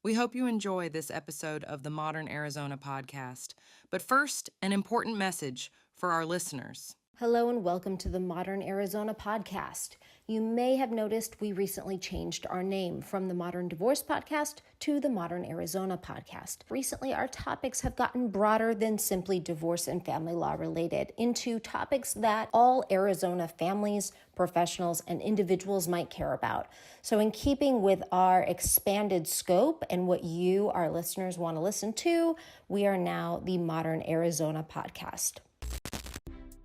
We hope you enjoy this episode of the Modern Arizona podcast. But first, an important message for our listeners. Hello and welcome to the Modern Arizona podcast. You may have noticed we recently changed our name from the Modern Divorce Podcast to the Modern Arizona Podcast. Recently, our topics have gotten broader than simply divorce and family law related into topics that all Arizona families, professionals, and individuals might care about. So in keeping with our expanded scope and what you, our listeners, want to listen to, we are now the Modern Arizona Podcast.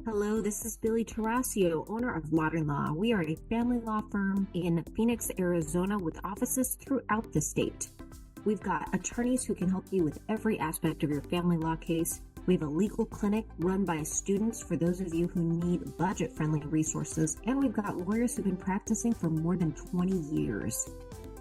Hello, this is Billie Tarascio, owner of Modern Law. We are a family law firm in Phoenix, Arizona with offices throughout the state. We've got attorneys who can help you with every aspect of your family law case. We have a legal clinic run by students for those of you who need budget-friendly resources. And we've got lawyers who've been practicing for more than 20 years.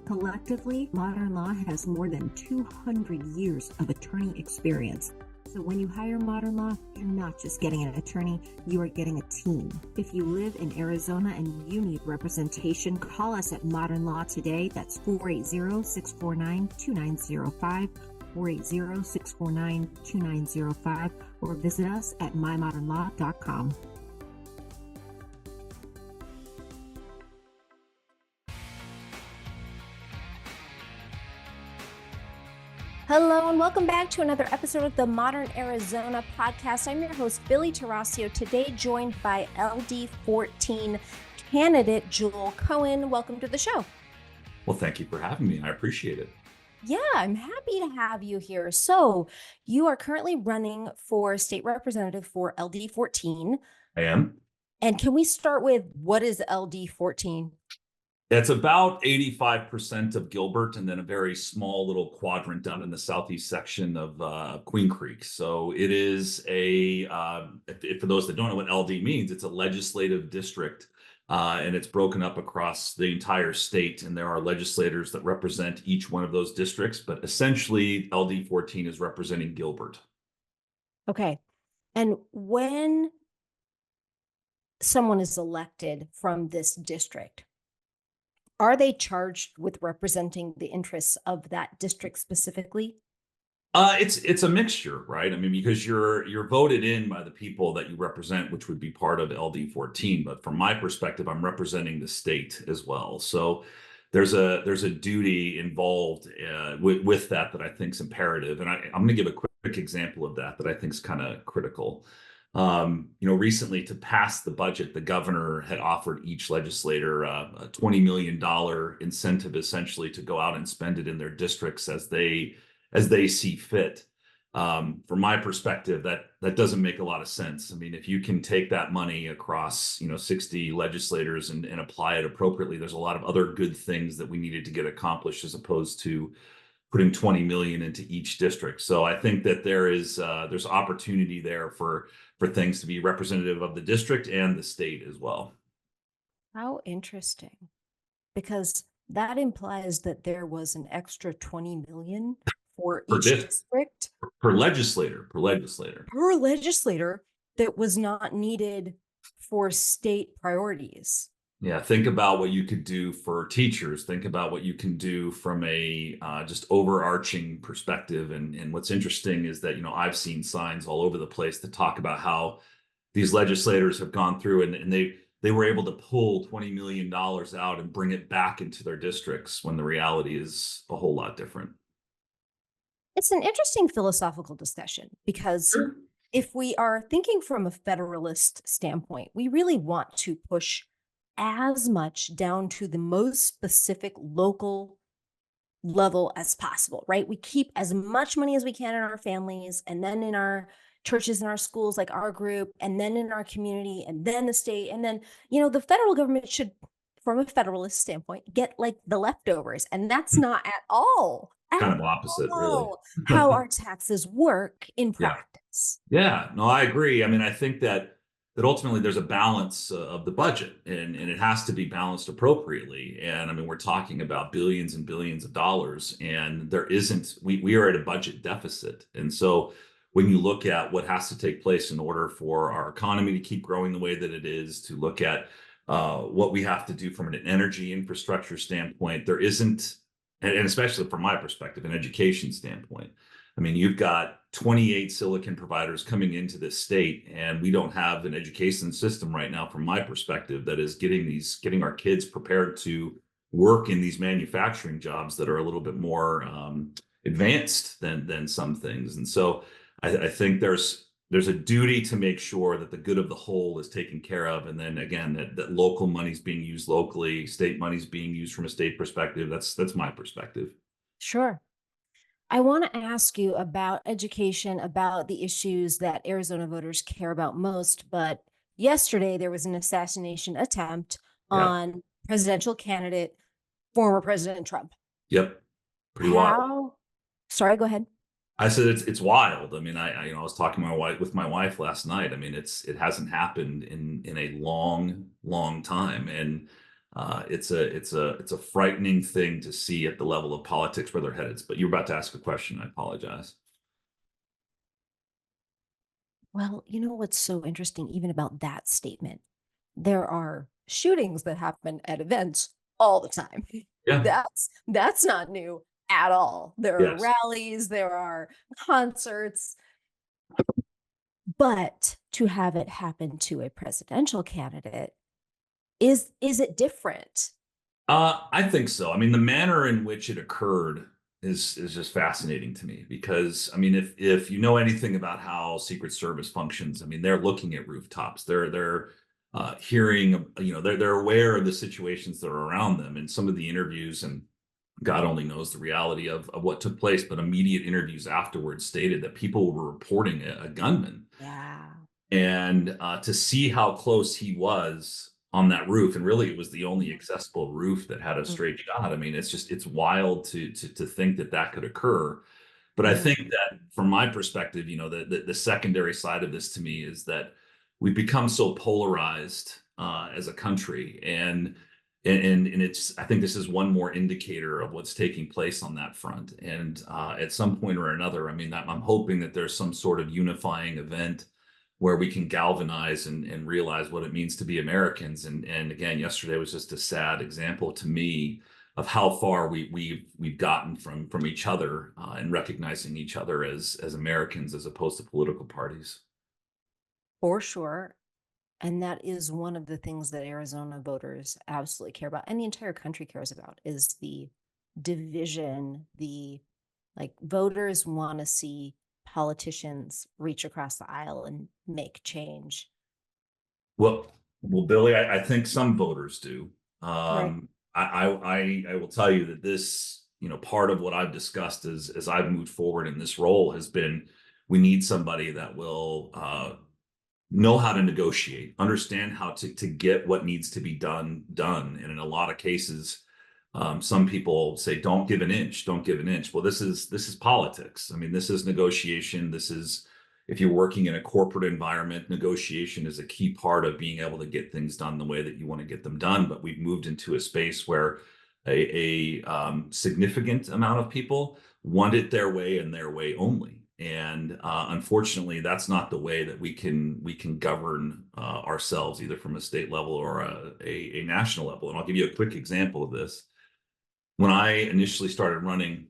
Collectively, Modern Law has more than 200 years of attorney experience. So when you hire Modern Law, you're not just getting an attorney, you are getting a team. If you live in Arizona and you need representation, call us at Modern Law today. That's 480-649-2905, 480-649-2905, or visit us at mymodernlaw.com. Hello and welcome back to another episode of the Modern Arizona podcast. I'm your host, Billie Tarascio, today joined by LD14 candidate Joel Coen. Welcome to the show. Well, thank you for having me. I appreciate it. Yeah, I'm happy to have you here. So you are currently running for state representative for LD14. I am. And can we start with what is LD14? It's about 85% of Gilbert and then a very small little quadrant down in the southeast section of Queen Creek. So it is for those that don't know what LD means, it's a legislative district and it's broken up across the entire state. And there are legislators that represent each one of those districts. But essentially, LD14 is representing Gilbert. Okay. And when someone is elected from this district, are they charged with representing the interests of that district specifically? It's a mixture, right? I mean, because you're voted in by the people that you represent, which would be part of LD14. But from my perspective, I'm representing the state as well. So there's a duty involved with that I think is imperative. And I'm going to give a quick example of that I think is kind of critical. Recently to pass the budget, the governor had offered each legislator a $20 million incentive, essentially, to go out and spend it in their districts as they see fit. From my perspective, that doesn't make a lot of sense. I mean, if you can take that money across, 60 legislators and apply it appropriately, there's a lot of other good things that we needed to get accomplished as opposed to putting 20 million into each district. So I think that there's opportunity there for things to be representative of the district and the state as well. How interesting, because that implies that there was an extra 20 million for each district per legislator that was not needed for state priorities. Yeah, think about what you could do for teachers. Think about what you can do from a just overarching perspective. And what's interesting is that, I've seen signs all over the place that talk about how these legislators have gone through and they were able to pull $20 million out and bring it back into their districts when the reality is a whole lot different. It's an interesting philosophical discussion because if we are thinking from a federalist standpoint, we really want to push as much down to the most specific local level as possible, right? We keep as much money as we can in our families and then in our churches and our schools, like our group, and then in our community, and then the state. And then, the federal government should, from a federalist standpoint, get like the leftovers. And that's not at all kind of opposite, really, how our taxes work in practice. Yeah, no, I agree. I mean, I think that ultimately there's a balance of the budget and it has to be balanced appropriately. And I mean, we're talking about billions and billions of dollars and we are at a budget deficit. And so when you look at what has to take place in order for our economy to keep growing the way that it is, to look at what we have to do from an energy infrastructure standpoint, there isn't and especially from my perspective, an education standpoint. I mean, you've got 28 silicon providers coming into this state, and we don't have an education system right now, from my perspective, that is getting our kids prepared to work in these manufacturing jobs that are a little bit more advanced than some things. And so I think there's a duty to make sure that the good of the whole is taken care of. And then again, that local money's being used locally, state money's being used from a state perspective. That's my perspective. Sure. I want to ask you about education, about the issues that Arizona voters care about most. But yesterday, there was an assassination attempt Yeah. on presidential candidate, former President Trump. Yep. Pretty wild. How? Sorry, go ahead. I said it's wild. I mean, I was talking with my wife last night. I mean, it hasn't happened in a long time, and it's a frightening thing to see at the level of politics where they're headed. But you're about to ask a question. I apologize. Well, you know what's so interesting, even about that statement? There are shootings that happen at events all the time. Yeah. That's not new at all. There are Yes. rallies, there are concerts, but to have it happen to a presidential candidate, is it different? I think so. I mean, the manner in which it occurred is just fascinating to me, because I mean, if you know anything about how Secret Service functions, I mean, they're looking at rooftops. They're hearing, they're aware of the situations that are around them, and some of the interviews, and God only knows the reality of what took place, but immediate interviews afterwards stated that people were reporting a gunman. Yeah. And to see how close he was on that roof, and really it was the only accessible roof that had a straight shot. I mean, it's wild to think that that could occur. But I think that from my perspective, the secondary side of this to me is that we've become so polarized as a country, and I think this is one more indicator of what's taking place on that front. And at some point or another, I mean, I'm hoping that there's some sort of unifying event where we can galvanize and realize what it means to be Americans. And again, yesterday was just a sad example to me of how far we've gotten from each other and recognizing each other as Americans as opposed to political parties. For sure. And that is one of the things that Arizona voters absolutely care about, and the entire country cares about, is the division. The like voters want to see politicians reach across the aisle and make change. Well, Billy, I think some voters do. Right. I will tell you that this, part of what I've discussed as I've moved forward in this role has been, we need somebody that will know how to negotiate, understand how to get what needs to be done. And in a lot of cases, some people say, don't give an inch, don't give an inch. Well, this is politics. I mean, this is negotiation. This is, if you're working in a corporate environment, negotiation is a key part of being able to get things done the way that you want to get them done. But we've moved into a space where a significant amount of people want it their way and their way only. And unfortunately, that's not the way that we can govern ourselves, either from a state level or a national level. And I'll give you a quick example of this. When I initially started running,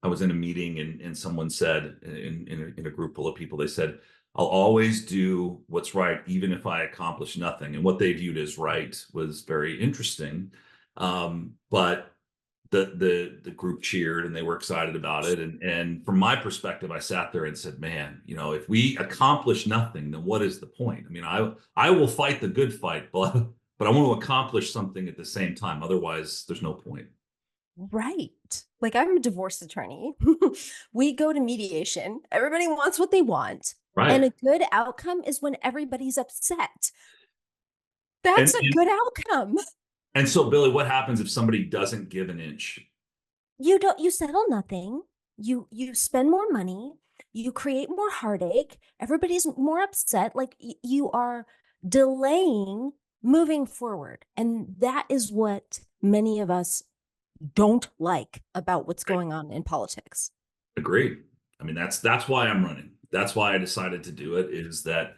I was in a meeting, and someone said, in a group full of people, they said, I'll always do what's right, even if I accomplish nothing. And what they viewed as right was very interesting. But the group cheered and they were excited about it. And from my perspective, I sat there and said, man, if we accomplish nothing, then what is the point? I mean, I will fight the good fight, but I want to accomplish something at the same time. Otherwise, there's no point. Right. Like, I'm a divorce attorney. We go to mediation. Everybody wants what they want. And Right. a good outcome is when everybody's upset. And, That's a and good outcome. and so, Billy, what happens if somebody doesn't give an inch? You settle nothing. You spend more money. You create more heartache. Everybody's more upset. Like, you are delaying moving forward. And that is what many of us don't like about what's going on in politics. Agreed. I mean, that's why I'm running. That's why I decided to do it, is that,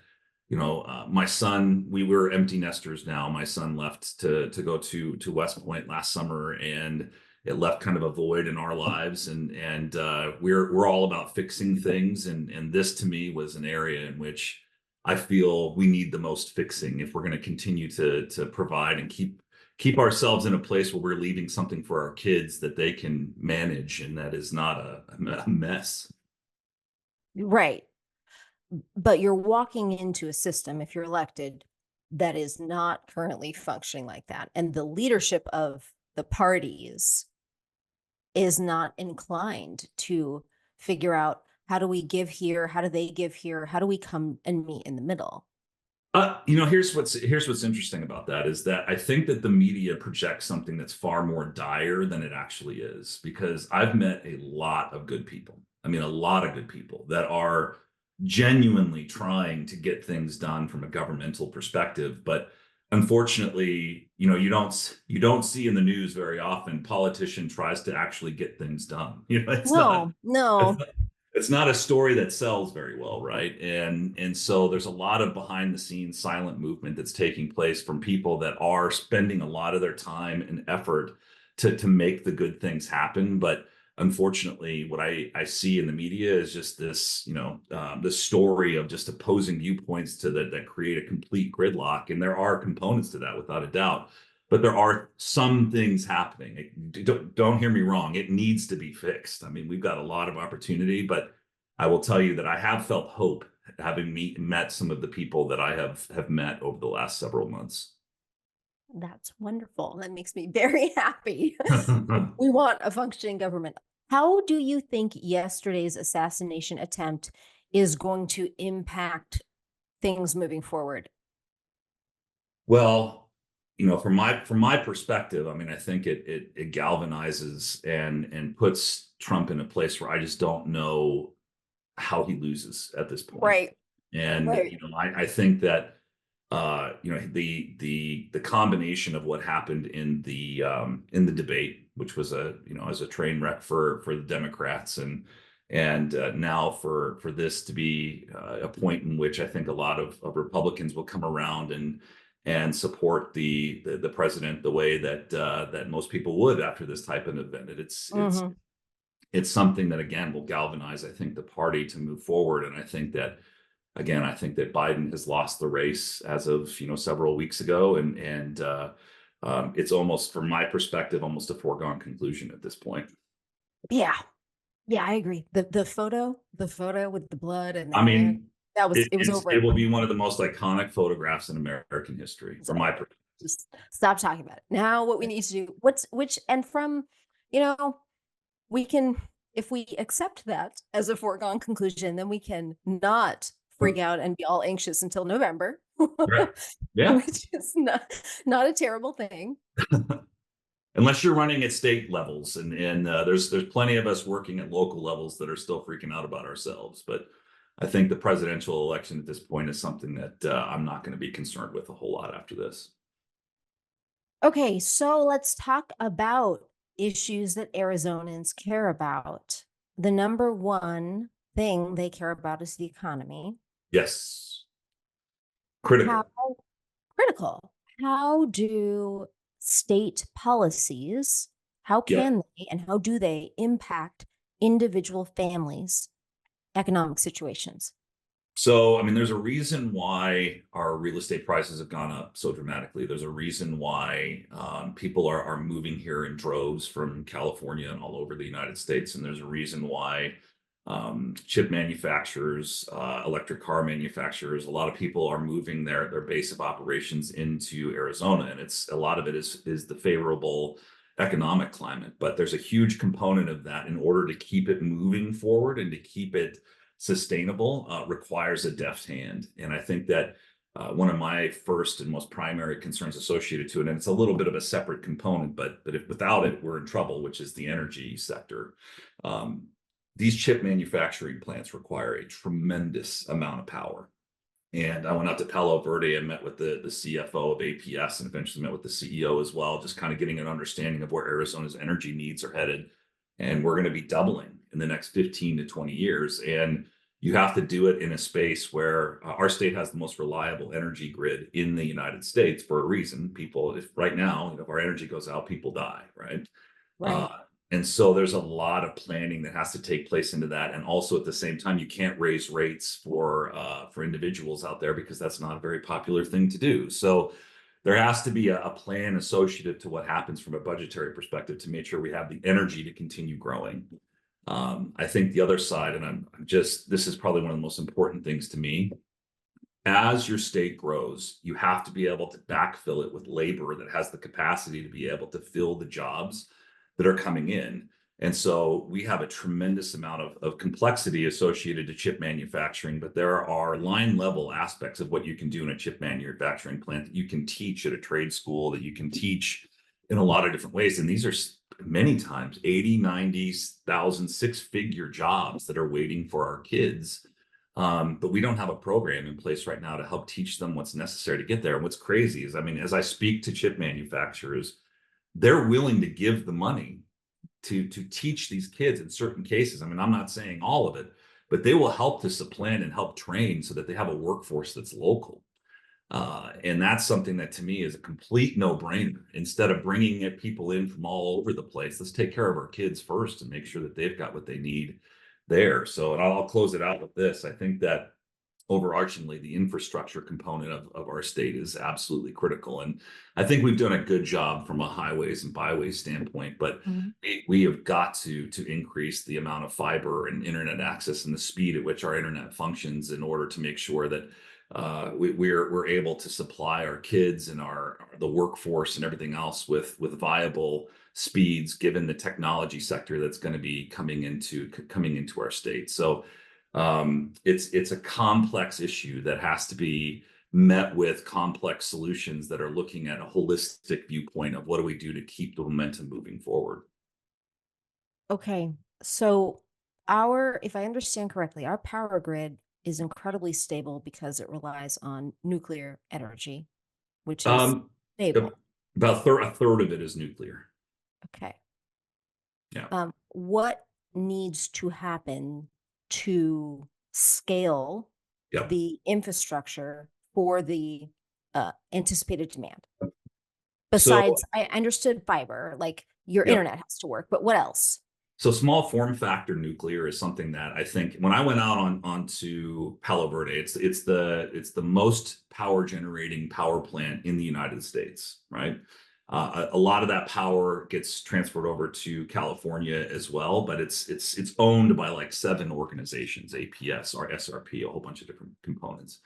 my son, we were empty nesters now. My son left to go to West Point last summer, and it left kind of a void in our lives, and we're all about fixing things, and this to me was an area in which I feel we need the most fixing if we're going to continue to provide and keep ourselves in a place where we're leaving something for our kids that they can manage, and that is not a mess. Right. But you're walking into a system, if you're elected, that is not currently functioning like that. And the leadership of the parties is not inclined to figure out, how do we give here? How do they give here? How do we come and meet in the middle? Here's what's interesting about that is that I think that the media projects something that's far more dire than it actually is, because I've met a lot of good people. I mean, a lot of good people that are genuinely trying to get things done from a governmental perspective. But unfortunately, you don't see in the news very often politician tries to actually get things done. No. It's not a story that sells very well, right? And so there's a lot of behind the scenes silent movement that's taking place from people that are spending a lot of their time and effort to make the good things happen. But unfortunately, what I see in the media is just this, this story of just opposing viewpoints that create a complete gridlock. And there are components to that without a doubt. But there are some things happening. Don't hear me wrong. It needs to be fixed. I mean, we've got a lot of opportunity, but I will tell you that I have felt hope having met some of the people that I have met over the last several months. That's wonderful. That makes me very happy. We want a functioning government. How do you think yesterday's assassination attempt is going to impact things moving forward? Well, from my perspective, I mean, I think it galvanizes and puts Trump in a place where I just don't know how he loses at this point. Right. And Right. I think that the combination of what happened in the debate, which was as a train wreck for the Democrats, and now for this to be a point in which I think a lot of Republicans will come around and support the president the way that most people would after this type of event. Mhm. It's something that again will galvanize, I think, the party to move forward. And I think that again, I think that Biden has lost the race as of several weeks ago, and it's almost, from my perspective, almost a foregone conclusion at this point. Yeah. Yeah, I agree. The photo with the blood and the I hair, mean, it was it over. will be one of the most iconic photographs in American history, It's from my over. perspective. Just stop talking about it. Now what we need to do, and from, you know, we can, if we accept that as a foregone conclusion, then we can not freak out and be all anxious until November, Right. Yeah. which is not a terrible thing. Unless you're running at state levels, and there's plenty of us working at local levels that are still freaking out about ourselves. But I think the presidential election at this point is something that I'm not going to be concerned with a whole lot after this. Okay, so let's talk about issues that Arizonans care about. The number one thing they care about is the economy. Yes, How critical. critical? How do state policies, how Yeah. can they and how do they impact individual families' economic situations? So, I mean, there's a reason why our real estate prices have gone up so dramatically. There's a reason why people are moving here in droves from California and all over the United States. And there's a reason why chip manufacturers, electric car manufacturers, a lot of people are moving their base of operations into Arizona. And it's a lot of it is the favorable economic climate. But there's a huge component of that in order to keep it moving forward and to keep it sustainable requires a deft hand. And I think that one of my first and most primary concerns associated to it, and it's a little bit of a separate component, but if without it, we're in trouble, which is the energy sector. These chip manufacturing plants require a tremendous amount of power. And I went out to Palo Verde and met with the CFO of APS and eventually met with the CEO as well, just kind of getting an understanding of where Arizona's energy needs are headed. And we're going to be doubling in the next 15 to 20 years. And you have to do it in a space where our state has the most reliable energy grid in the United States for a reason. People, if right now, if our energy goes out, people die, right? Right. And so there's a lot of planning that has to take place into that. And also at the same time, you can't raise rates for individuals out there because that's not a very popular thing to do. So there has to be a plan associated to what happens from a budgetary perspective to make sure we have the energy to continue growing. I think the other side, and I'm just, this is probably one of the most important things to me. As your state grows, you have to be able to backfill it with labor that has the capacity to be able to fill the jobs that are coming in. And so we have a tremendous amount of complexity associated to chip manufacturing, but there are line level aspects of what you can do in a chip manufacturing plant that you can teach at a trade school, that you can teach in a lot of different ways. And these are many times 80, 90,000, six-figure jobs that are waiting for our kids. But we don't have a program in place right now to help teach them what's necessary to get there. And what's crazy is, I mean, as I speak to chip manufacturers, they're willing to give the money to teach these kids in certain cases. I mean, I'm not saying all of it, but they will help to supplant and help train so that they have a workforce that's local. And that's something that to me is a complete no-brainer. Instead of bringing people in from all over the place, let's take care of our kids first and make sure that they've got what they need there. So, and I'll close it out with this. I think that overarchingly, the infrastructure component of our state is absolutely critical. And I think we've done a good job from a highways and byways standpoint, but we have got to increase the amount of fiber and internet access and the speed at which our internet functions in order to make sure that we're able to supply our kids and the workforce and everything else with viable speeds, given the technology sector that's going to be coming into our state. So it's a complex issue that has to be met with complex solutions that are looking at a holistic viewpoint of what do we do to keep the momentum moving forward. Okay. So if I understand correctly, our power grid is incredibly stable because it relies on nuclear energy, which is Um, stable. about a third of it is nuclear. Okay. Yeah. What needs to happen to scale Yep. the infrastructure for the anticipated demand? Besides, So I understood fiber, like your yep. internet has to work, but what else? So small form factor nuclear is something that I think when I went out onto Palo Verde, it's the most power generating power plant in the United States, right? A lot of that power gets transferred over to California as well, but it's owned by like 7 organizations, APS or SRP, a whole bunch of different components.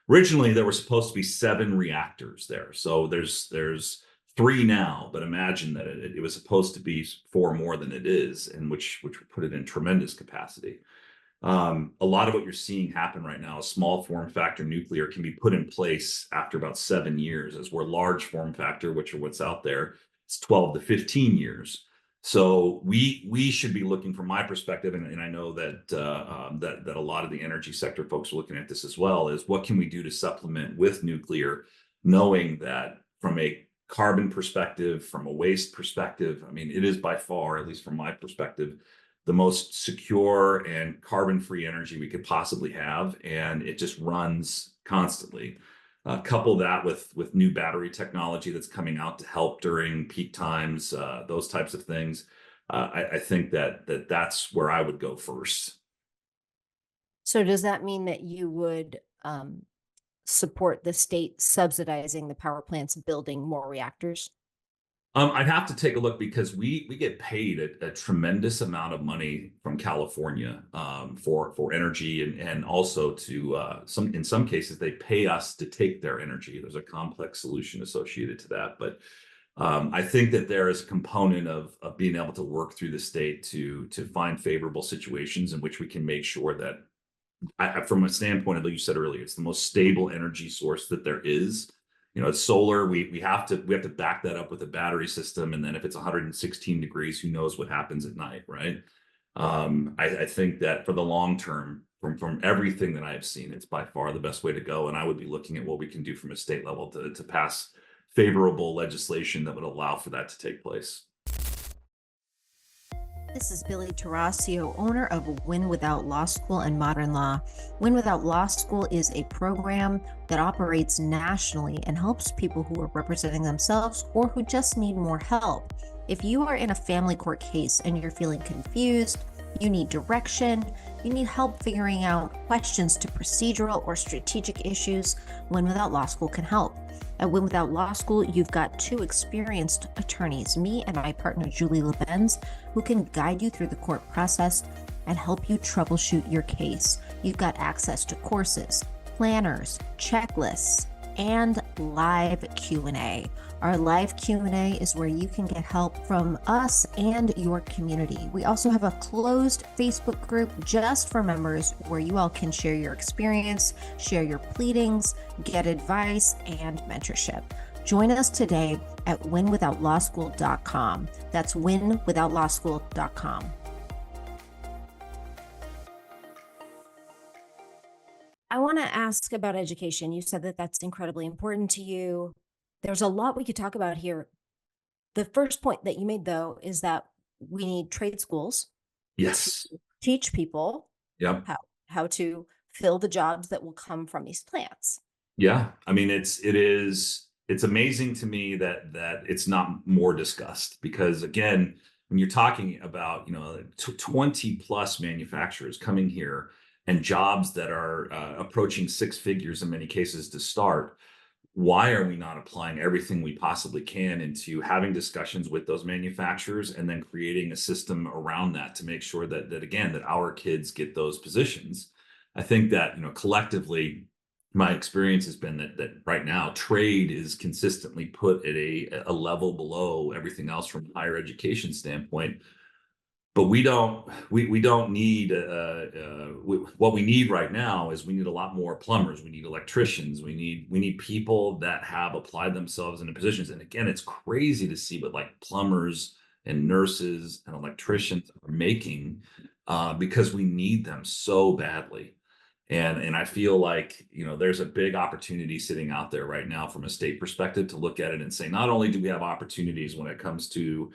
Originally, there were supposed to be 7 reactors there, so there's 3 now, but imagine that it was supposed to be 4 more than it is, and which would put it in tremendous capacity. A lot of what you're seeing happen right now is small form factor nuclear can be put in place after about 7 years, as we're large form factor, which are what's out there, it's 12 to 15 years. So we should be looking, from my perspective, and I know that that a lot of the energy sector folks are looking at this as well, is what can we do to supplement with nuclear, knowing that from a carbon perspective, from a waste perspective, I mean, it is by far, at least from my perspective, the most secure and carbon-free energy we could possibly have, and it just runs constantly. Couple that with new battery technology that's coming out to help during peak times, those types of things. I think that's where I would go first. So does that mean that you would support the state subsidizing the power plants building more reactors? I'd have to take a look because we get paid a tremendous amount of money from California for energy, and also to in some cases they pay us to take their energy. There's a complex solution associated to that, but I think that there is a component of being able to work through the state to find favorable situations in which we can make sure that, from a standpoint of, like you said earlier, it's the most stable energy source that there is. You know, it's solar. We have to back that up with a battery system, and then if it's 116 degrees, who knows what happens at night, right? I think that for the long term, from everything that I have seen, it's by far the best way to go. And I would be looking at what we can do from a state level to pass favorable legislation that would allow for that to take place. This is Billie Tarascio, owner of Win Without Law School and Modern Law. Win Without Law School is a program that operates nationally and helps people who are representing themselves or who just need more help. If you are in a family court case and you're feeling confused, you need direction, you need help figuring out questions to procedural or strategic issues, Win Without Law School can help. At Win Without Law School, you've got two experienced attorneys, me and my partner Julie LeBenz, who can guide you through the court process and help you troubleshoot your case. You've got access to courses, planners, checklists, and live Q&A. Our live Q&A is where you can get help from us and your community. We also have a closed Facebook group just for members where you all can share your experience, share your pleadings, get advice, and mentorship. Join us today at winwithoutlawschool.com. That's winwithoutlawschool.com. I want to ask about education. You said that that's incredibly important to you. There's a lot we could talk about here. The first point that you made, though, is that we need trade schools Yes. to teach people Yep. how to fill the jobs that will come from these plants. Yeah. I mean, it's amazing to me that it's not more discussed, because again, when you're talking about, 20 plus manufacturers coming here and jobs that are approaching six figures in many cases to start, why are we not applying everything we possibly can into having discussions with those manufacturers and then creating a system around that to make sure that again, that our kids get those positions? I think that, collectively, my experience has been that right now trade is consistently put at a level below everything else from a higher education standpoint. But we don't need what we need right now is we need a lot more plumbers, we need electricians, we need people that have applied themselves into positions. And again, it's crazy to see what like plumbers and nurses and electricians are making because we need them so badly. And I feel like, there's a big opportunity sitting out there right now from a state perspective to look at it and say, not only do we have opportunities when it comes to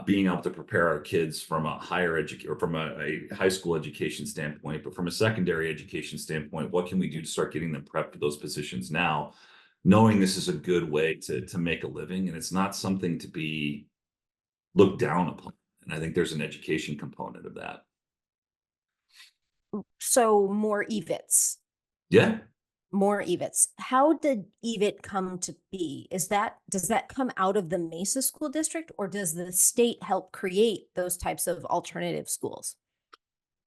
being able to prepare our kids from a higher education or from a high school education standpoint, but from a secondary education standpoint, what can we do to start getting them prepped for those positions now, knowing this is a good way to make a living, and it's not something to be looked down upon. And I think there's an education component of that. So more EVITs. Yeah. More EVITs. How did EVIT come to be? Does that come out of the Mesa School District, or does the state help create those types of alternative schools?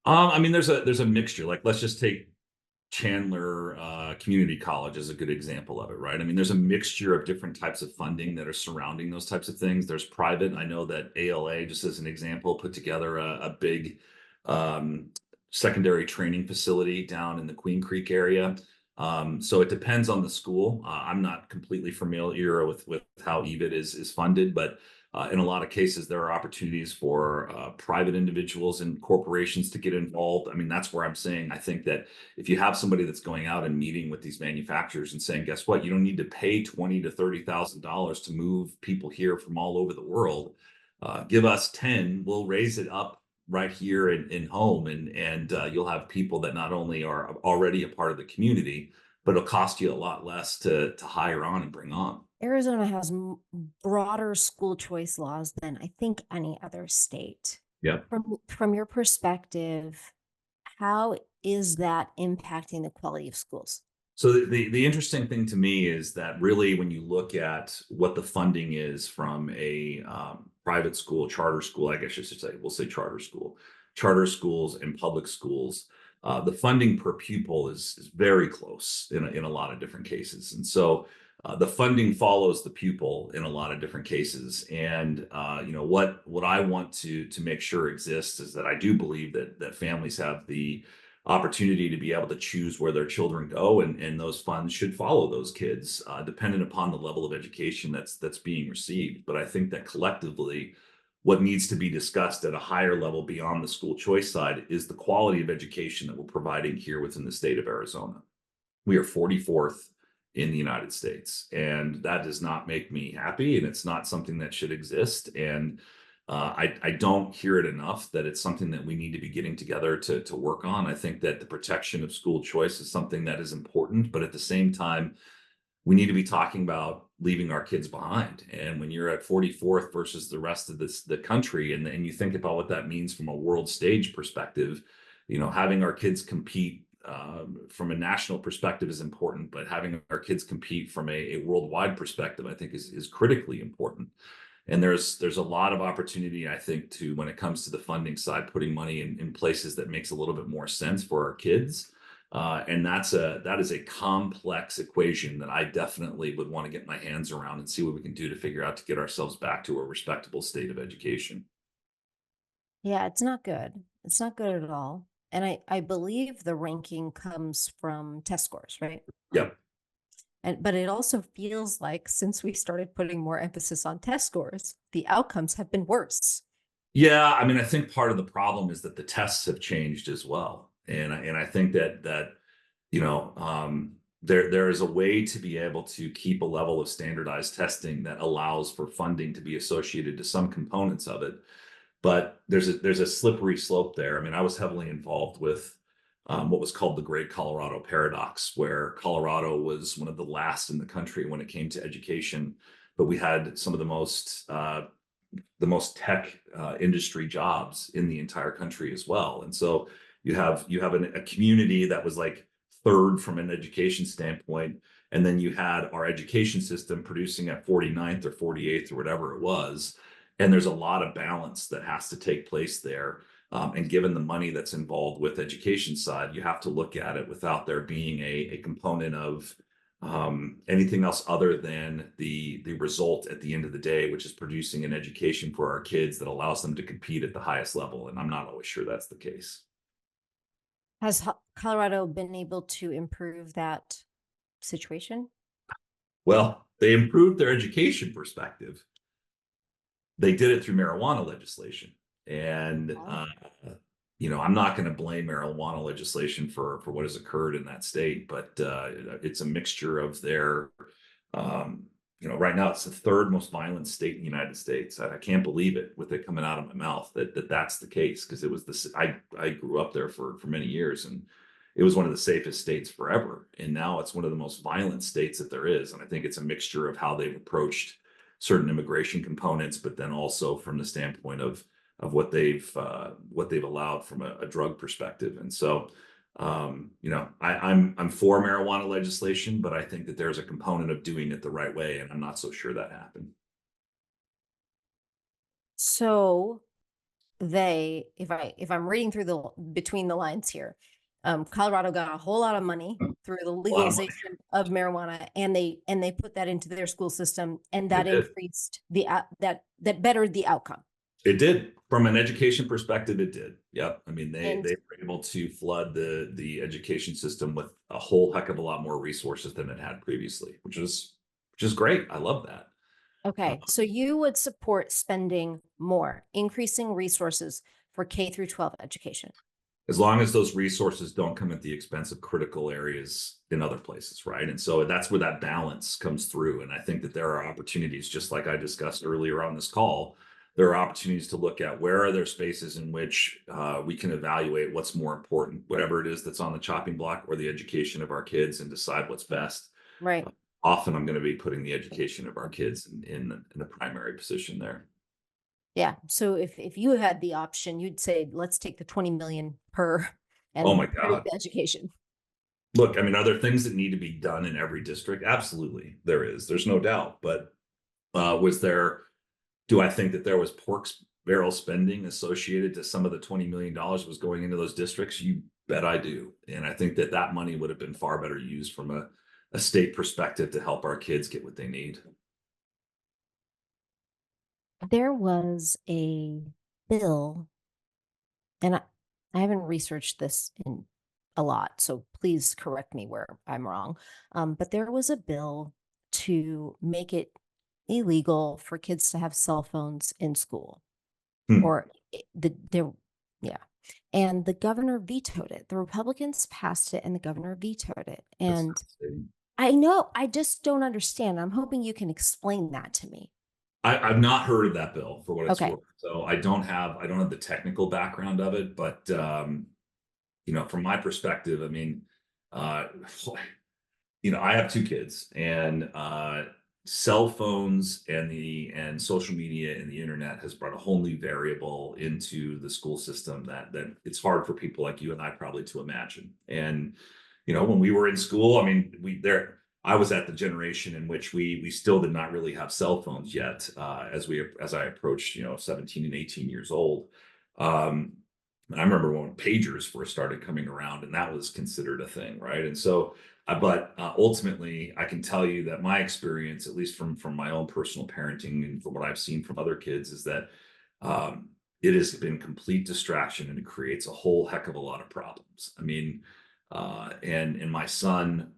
I mean, there's a mixture. Like, let's just take Chandler Community College as a good example of it, right? I mean, there's a mixture of different types of funding that are surrounding those types of things. There's private. I know that ALA, just as an example, put together a big secondary training facility down in the Queen Creek area. So it depends on the school. I'm not completely familiar with how EVIT is funded, but in a lot of cases, there are opportunities for private individuals and corporations to get involved. I mean, that's where I'm saying, I think that if you have somebody that's going out and meeting with these manufacturers and saying, guess what, you don't need to pay $20,000 to $30,000 to move people here from all over the world. Give us 10, we'll raise it up right here in home, and you'll have people that not only are already a part of the community, but it'll cost you a lot less to hire on and bring on. Arizona has broader school choice laws than I think any other state. Yeah. From your perspective, how is that impacting the quality of schools? So the interesting thing to me is that really when you look at what the funding is from a private school, charter school, I guess you should say, we'll say charter schools and public schools, the funding per pupil is very close in a lot of different cases. And so the funding follows the pupil in a lot of different cases. And what I want to make sure exists is that I do believe that families have the opportunity to be able to choose where their children go, and those funds should follow those kids, dependent upon the level of education that's being received. But I think that collectively, what needs to be discussed at a higher level beyond the school choice side is the quality of education that we're providing here within the state of Arizona. We are 44th in the United States, and that does not make me happy, and it's not something that should exist. And I don't hear it enough that it's something that we need to be getting together to work on. I think that the protection of school choice is something that is important, but at the same time, we need to be talking about leaving our kids behind. And when you're at 44th versus the rest of the country, and you think about what that means from a world stage perspective, having our kids compete from a national perspective is important, but having our kids compete from a worldwide perspective, I think is critically important. And there's a lot of opportunity, I think, to when it comes to the funding side, putting money in places that makes a little bit more sense for our kids. And that is a complex equation that I definitely would want to get my hands around and see what we can do to figure out to get ourselves back to a respectable state of education. Yeah, it's not good. It's not good at all. And I believe the ranking comes from test scores, right? Yep. But it also feels like since we started putting more emphasis on test scores, the outcomes have been worse. Yeah, I mean, I think part of the problem is that the tests have changed as well, and I think that there is a way to be able to keep a level of standardized testing that allows for funding to be associated to some components of it, but there's a slippery slope there. I mean, I was heavily involved with what was called the Great Colorado Paradox, where Colorado was one of the last in the country when it came to education, but we had some of the most tech industry jobs in the entire country as well. And so you have a community that was like third from an education standpoint, and then you had our education system producing at 49th or 48th or whatever it was. And there's a lot of balance that has to take place there. And given the money that's involved with education side, you have to look at it without there being a component of anything else other than the result at the end of the day, which is producing an education for our kids that allows them to compete at the highest level. And I'm not always sure that's the case. Has Colorado been able to improve that situation? Well, they improved their education perspective. They did it through marijuana legislation. And Oh. I'm not going to blame marijuana legislation for what has occurred in that state, but it's a mixture of their, right now it's the third most violent state in the United States. I can't believe it with it coming out of my mouth that's the case, because it was I grew up there for many years, and it was one of the safest states forever. And now it's one of the most violent states that there is. And I think it's a mixture of how they've approached certain immigration components, but then also from the standpoint of what they've allowed from a drug perspective. And so, I'm for marijuana legislation, but I think that there's a component of doing it the right way, and I'm not so sure that happened. So if I'm reading through the between the lines here, Colorado got a whole lot of money through the A lot of money. legalization of marijuana, and they put that into their school system, and They that did. increased that bettered the outcome. It did. From an education perspective, it did. Yep. I mean, And they were able to flood the education system with a whole heck of a lot more resources than it had previously, which is great. I love that. okay, so you would support spending more, increasing resources for K through 12 education. As long as those resources don't come at the expense of critical areas in other places, right? And so that's where that balance comes through. And I think that there are opportunities, just like I discussed earlier on this call, there are opportunities to look at where are there spaces in which we can evaluate what's more important, whatever it is that's on the chopping block, or the education of our kids, and decide what's best. Right. Often I'm going to be putting the education of our kids in the primary position there. Yeah. So if you had the option, you'd say, let's take the 20 million per Oh and my put it God. to education. Look, I mean, are there things that need to be done in every district? Absolutely, there is. There's no doubt. But do I think that there was pork barrel spending associated to some of the $20 million was going into those districts? You bet I do. And I think that money would have been far better used from a state perspective to help our kids get what they need. There was a bill, and I haven't researched this in a lot, so please correct me where I'm wrong. But there was a bill to make it illegal for kids to have cell phones in school, Hmm. or yeah. And the governor vetoed it. The Republicans passed it, and the governor vetoed it. That's And fascinating. I know, I just don't understand. I'm hoping you can explain that to me. I've not heard of that bill, for what it's Okay. worth. So I don't have the technical background of it, but from my perspective, I mean, I have two kids, and cell phones and social media and the internet has brought a whole new variable into the school system that it's hard for people like you and I probably to imagine. And when we were in school, I mean, I was at the generation in which we still did not really have cell phones yet, as I approached 17 and 18 years old. Um, I remember when pagers first started coming around, and that was considered a thing, right? And so, but ultimately, I can tell you that my experience, at least from my own personal parenting and from what I've seen from other kids, is that um, it has been complete distraction, and it creates a whole heck of a lot of problems. I mean, and my son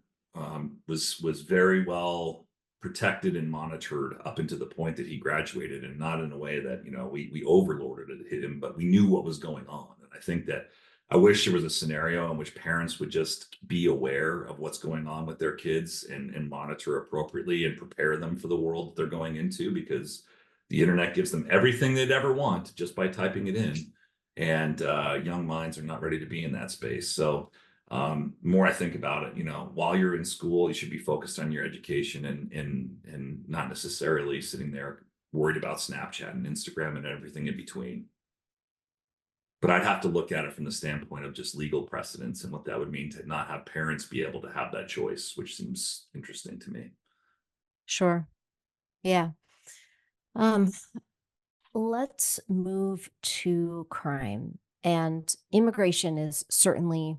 was very well protected and monitored up until the point that he graduated, and not in a way that we overloaded him, but we knew what was going on. And I think that I wish there was a scenario in which parents would just be aware of what's going on with their kids and monitor appropriately and prepare them for the world that they're going into, because the internet gives them everything they'd ever want just by typing it in, and young minds are not ready to be in that space. So more I think about it, while you're in school, you should be focused on your education and not necessarily sitting there worried about Snapchat and Instagram and everything in between. But I'd have to look at it from the standpoint of just legal precedents and what that would mean to not have parents be able to have that choice, which seems interesting to me. Sure. Yeah. Um, let's move to crime. And immigration is certainly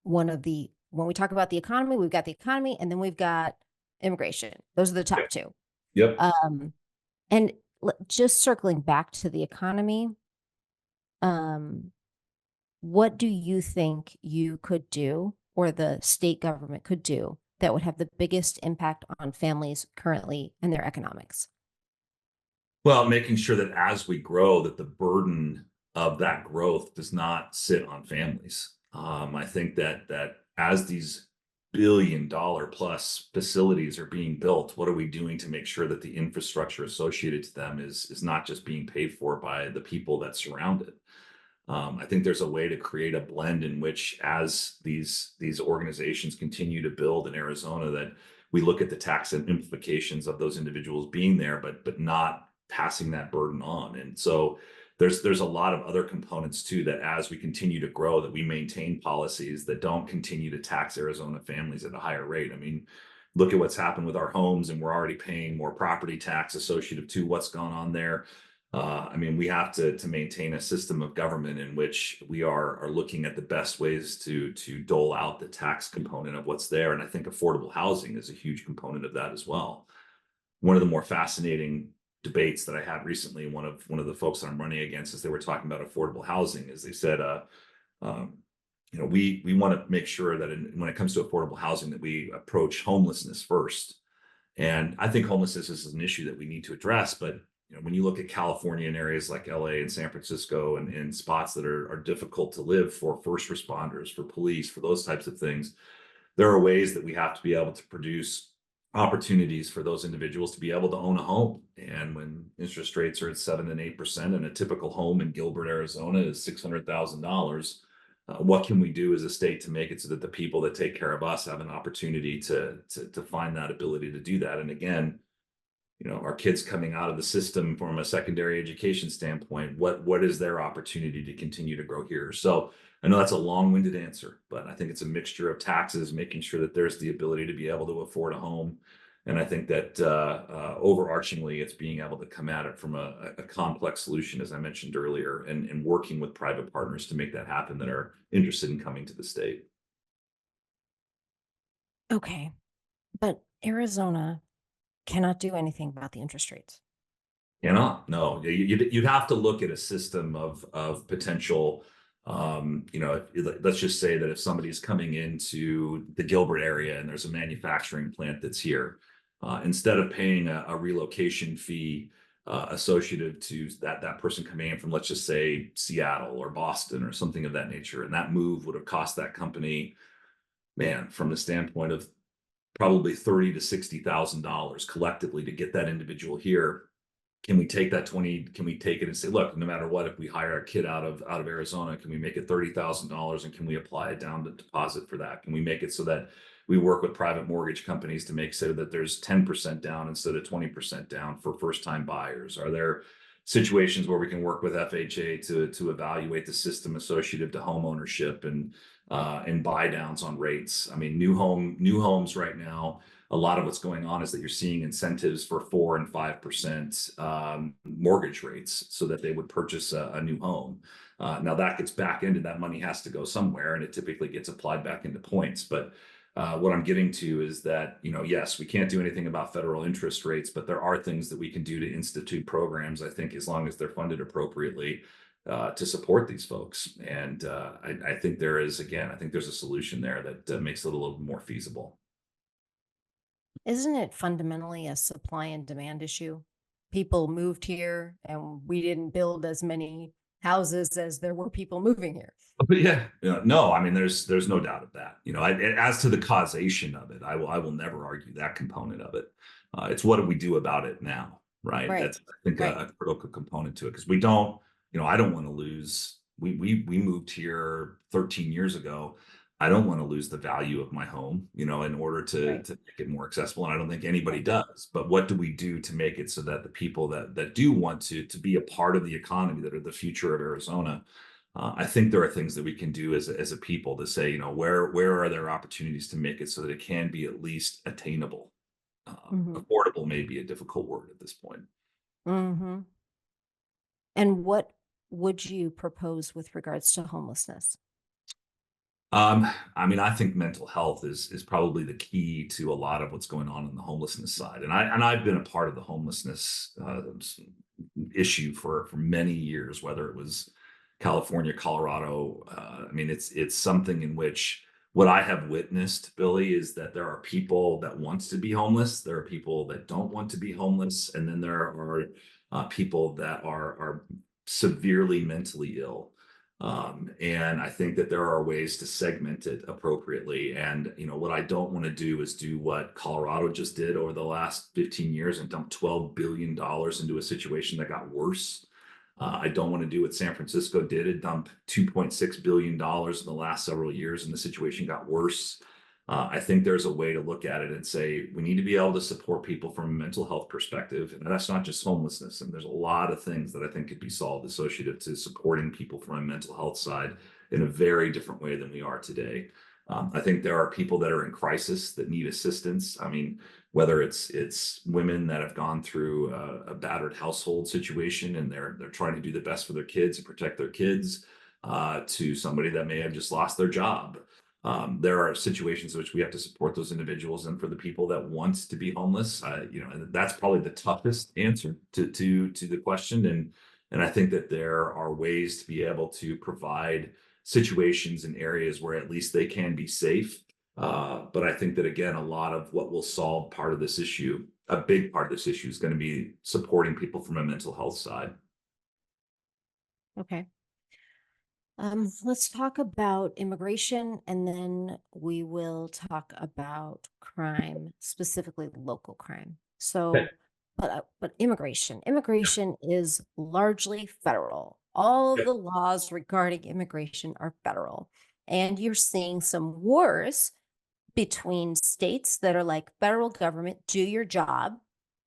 when we talk about the economy, we've got the economy and then we've got immigration. Those are the top two. Yep. Um, and just circling back to the economy, um, what do you think you could do or the state government could do that would have the biggest impact on families currently and their economics? Well, making sure that as we grow, that the burden of that growth does not sit on families. I think that as these billion-dollar plus facilities are being built, what are we doing to make sure that the infrastructure associated to them is not just being paid for by the people that surround it? I think there's a way to create a blend in which, as these organizations continue to build in Arizona, that we look at the tax implications of those individuals being there, but not passing that burden on. And so there's a lot of other components too, that as we continue to grow, that we maintain policies that don't continue to tax Arizona families at a higher rate. I mean, look at what's happened with our homes, and we're already paying more property tax associated to what's gone on there. I mean, we have to maintain a system of government in which we are looking at the best ways to dole out the tax component of what's there. And I think affordable housing is a huge component of that as well. One of the more fascinating debates that I had recently, one of the folks that I'm running against, as they were talking about affordable housing, is they said, we want to make sure that when it comes to affordable housing, that we approach homelessness first. And I think homelessness is an issue that we need to address. But when you look at California and areas like LA and San Francisco and spots that are difficult to live for first responders, for police, for those types of things, there are ways that we have to be able to produce opportunities for those individuals to be able to own a home. And when interest rates are at 7 and 8%, and a typical home in Gilbert, Arizona is $600,000, what can we do as a state to make it so that the people that take care of us have an opportunity to find that ability to do that? And again, our kids coming out of the system from a secondary education standpoint, what is their opportunity to continue to grow here? So I know that's a long-winded answer, but I think it's a mixture of taxes, making sure that there's the ability to be able to afford a home. And I think that overarchingly, it's being able to come at it from a complex solution, as I mentioned earlier, and working with private partners to make that happen that are interested in coming to the state. Okay. But Arizona cannot do anything about the interest rates. No, you'd have to look at a system of potential. Let's just say that if somebody's coming into the Gilbert area and there's a manufacturing plant that's here, instead of paying a relocation fee associated to that person coming in from, let's just say, Seattle or Boston or something of that nature, and that move would have cost that company, man, from the standpoint of probably $30,000 to $60,000 collectively to get that individual here. can we take that 20, can we take it and say, look, no matter what, if we hire a kid out of Arizona, can we make it $30,000 and can we apply a down deposit for that? Can we make it so that we work with private mortgage companies to make so that there's 10% down instead of 20% down for first time buyers? Are there situations where we can work with FHA to evaluate the system associated to home ownership and buy downs on rates? I mean, new homes right now, a lot of what's going on is that you're seeing incentives for 4 and 5% mortgage rates so that they would purchase a new home. Now that gets back into that money has to go somewhere, and it typically gets applied back into points. But what I'm getting to is that, yes, we can't do anything about federal interest rates, but there are things that we can do to institute programs, I think, as long as they're funded appropriately to support these folks. And I think there is, again, I think there's a solution there that makes it a little more feasible. Isn't it fundamentally a supply and demand issue? People moved here and we didn't build as many houses as there were people moving here. But yeah, no, I mean, there's no doubt of that. As to the causation of it, I will never argue that component of it. It's what do we do about it now, right? Right. That's, I think, Right. a critical component to it, because we don't, I don't want to lose. We moved here 13 years ago. I don't want to lose the value of my home, in order Right. to make it more accessible. And I don't think anybody Right. does. But what do we do to make it so that the people that do want to be a part of the economy, that are the future of Arizona, I think there are things that we can do as a people to say, where are there opportunities to make it so that it can be at least attainable? Hmm. Affordable may be a difficult word at this point. Hmm. And what would you propose with regards to homelessness? I mean, I think mental health is probably the key to a lot of what's going on the homelessness side, and I've been a part of the homelessness issue for many years, whether it was California, Colorado. I mean, it's something in which what I have witnessed, Billy, is that there are people that want to be homeless, there are people that don't want to be homeless, and then there are people that are severely mentally ill. And I think that there are ways to segment it appropriately. And, what I don't want to do is do what Colorado just did over the last 15 years and dump $12 billion into a situation that got worse. I don't want to do what San Francisco did and dump $2.6 billion in the last several years and the situation got worse. I think there's a way to look at it and say we need to be able to support people from a mental health perspective. And that's not just homelessness. And there's a lot of things that I think could be solved associated to supporting people from a mental health side in a very different way than we are today. I think there are people that are in crisis that need assistance. I mean, whether it's women that have gone through a battered household situation and they're trying to do the best for their kids and protect their kids, to somebody that may have just lost their job. There are situations in which we have to support those individuals, and for the people that want to be homeless, and that's probably the toughest answer to the question. And I think that there are ways to be able to provide situations in areas where at least they can be safe. But I think that, again, a lot of what will solve part of this issue, a big part of this issue, is going to be supporting people from a mental health side. Okay. Let's talk about immigration and then we will talk about crime, specifically local crime. Okay. But immigration is largely federal. All Yeah. the laws regarding immigration are federal. And you're seeing some wars between states that are like, federal government, do your job,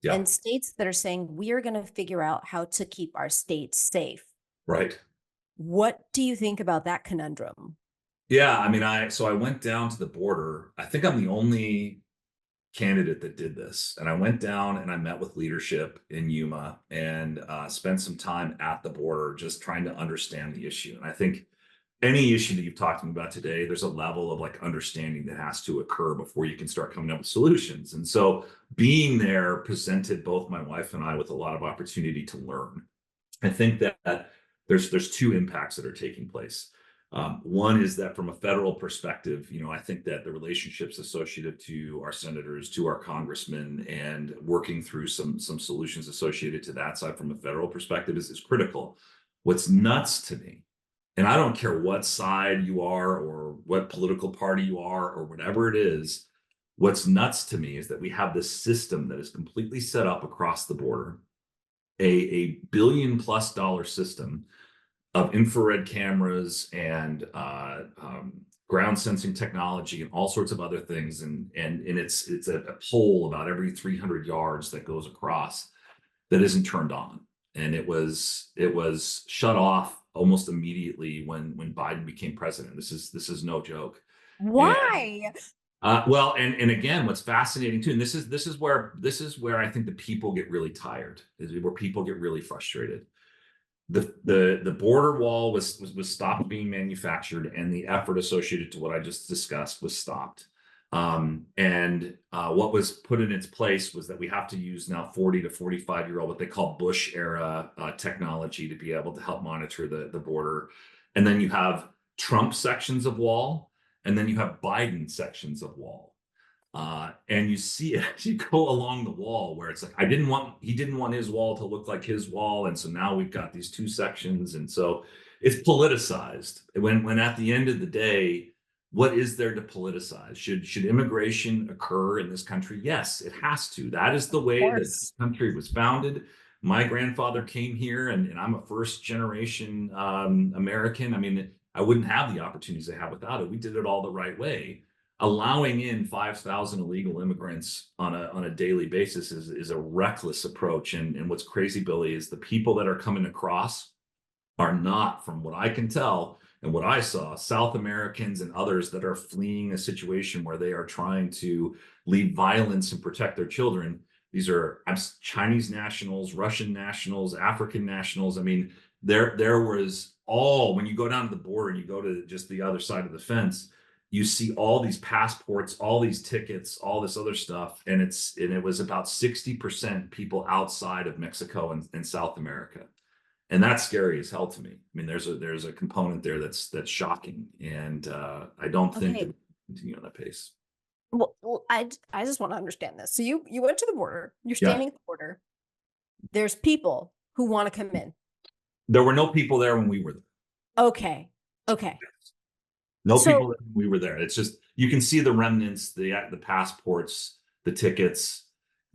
Yeah. and states that are saying, we are going to figure out how to keep our states safe. Right. What do you think about that conundrum? Yeah, I mean, I went down to the border. I think I'm the only candidate that did this. And I went down and I met with leadership in Yuma and spent some time at the border just trying to understand the issue. And I think any issue that you've talked to me about today, there's a level of like understanding that has to occur before you can start coming up with solutions. And so being there presented both my wife and I with a lot of opportunity to learn. I think that there's two impacts that are taking place. One is that from a federal perspective, I think that the relationships associated to our senators, to our congressmen, and working through some solutions associated to that side from a federal perspective is critical. What's nuts to me, and I don't care what side you are or what political party you are or whatever it is, what's nuts to me is that we have this system that is completely set up across the border a billion-plus-dollar system of infrared cameras and ground sensing technology and all sorts of other things, and it's a pole about every 300 yards that goes across that isn't turned on, and it was shut off almost immediately when Biden became president. This is no joke. And Why? well, and again, what's fascinating too, and this is where I think the people get really tired, is where people get really frustrated. The border wall was stopped being manufactured, and the effort associated to what I just discussed was stopped. And what was put in its place was that we have to use now 40 to 45-year-old, what they call Bush era technology, to be able to help monitor the border. And then you have Trump sections of wall, and then you have Biden sections of wall. And you see it as you go along the wall, where it's like, he didn't want his wall to look like his wall. And so now we've got these two sections. And so it's politicized. When at the end of the day, what is there to politicize? Should immigration occur in this country? Yes, it has to. That is the way that this country was founded. My grandfather came here, and I'm a first generation American. I mean, I wouldn't have the opportunities I have without it. We did it all the right way. Allowing in 5,000 illegal immigrants on a daily basis is a reckless approach. And what's crazy, Billy, is the people that are coming across are not, from what I can tell and what I saw, South Americans and others that are fleeing a situation where they are trying to leave violence and protect their children. These are Chinese nationals, Russian nationals, African nationals. I mean, there was all, when you go down to the border and you go to just the other side of the fence, you see all these passports, all these tickets, all this other stuff. And it was about 60% people outside of Mexico and South America. And that's scary as hell to me. I mean, there's a component there that's shocking. And I don't think that we continue on that pace. Well, I just want to understand this. So you went to the border, you're Yeah. standing at the border. There's people who want to come in. There were no people there when we were there. Okay. No So- people when we were there. It's just, you can see the remnants, the passports, the tickets,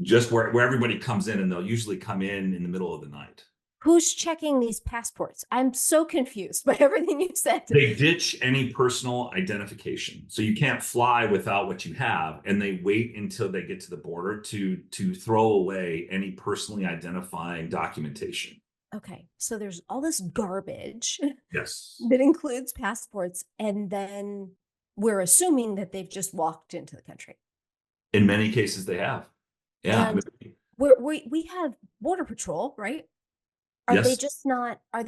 just where everybody comes in, and they'll usually come in the middle of the night. Who's checking these passports? I'm so confused by everything you said. They ditch any personal identification. So you can't fly without what you have. And they wait until they get to the border to throw away any personally identifying documentation. Okay. So there's all this garbage. Yes. That includes passports. And then we're assuming that they've just walked into the country. In many cases, they have. Yeah. And we have Border Patrol, right? Are Yes. they just not, I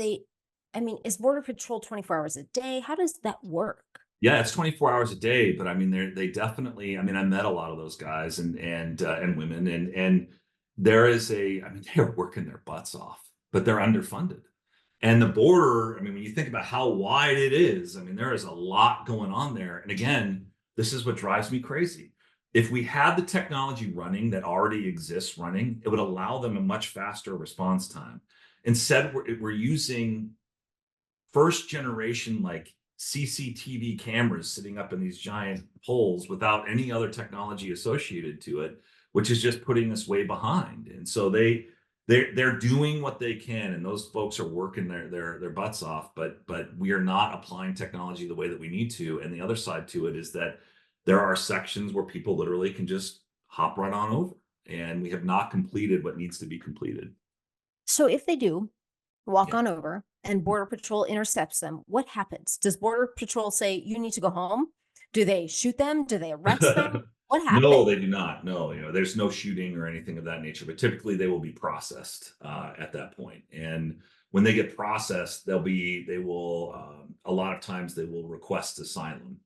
mean, is Border Patrol 24 hours a day? How does that work? Yeah, it's 24 hours a day, but I mean, they definitely, I mean, I met a lot of those guys and women, and there is I mean, they're working their butts off, but they're underfunded. And the border, I mean, when you think about how wide it is, I mean, there is a lot going on there. And again, this is what drives me crazy. If we had the technology running that already exists running, it would allow them a much faster response time. Instead, we're using first generation like CCTV cameras sitting up in these giant poles without any other technology associated to it, which is just putting us way behind. And so they're doing what they can, and those folks are working their butts off, but we are not applying technology the way that we need to. And the other side to it is that there are sections where people literally can just hop right on over, and we have not completed what needs to be completed. So if they do walk on over and Border Patrol intercepts them, what happens? Does Border Patrol say, you need to go home? Do they shoot them? Do they arrest them? What happens? No, they do not. No, there's no shooting or anything of that nature, but typically they will be processed at that point. And when they get processed, a lot of times they will request asylum.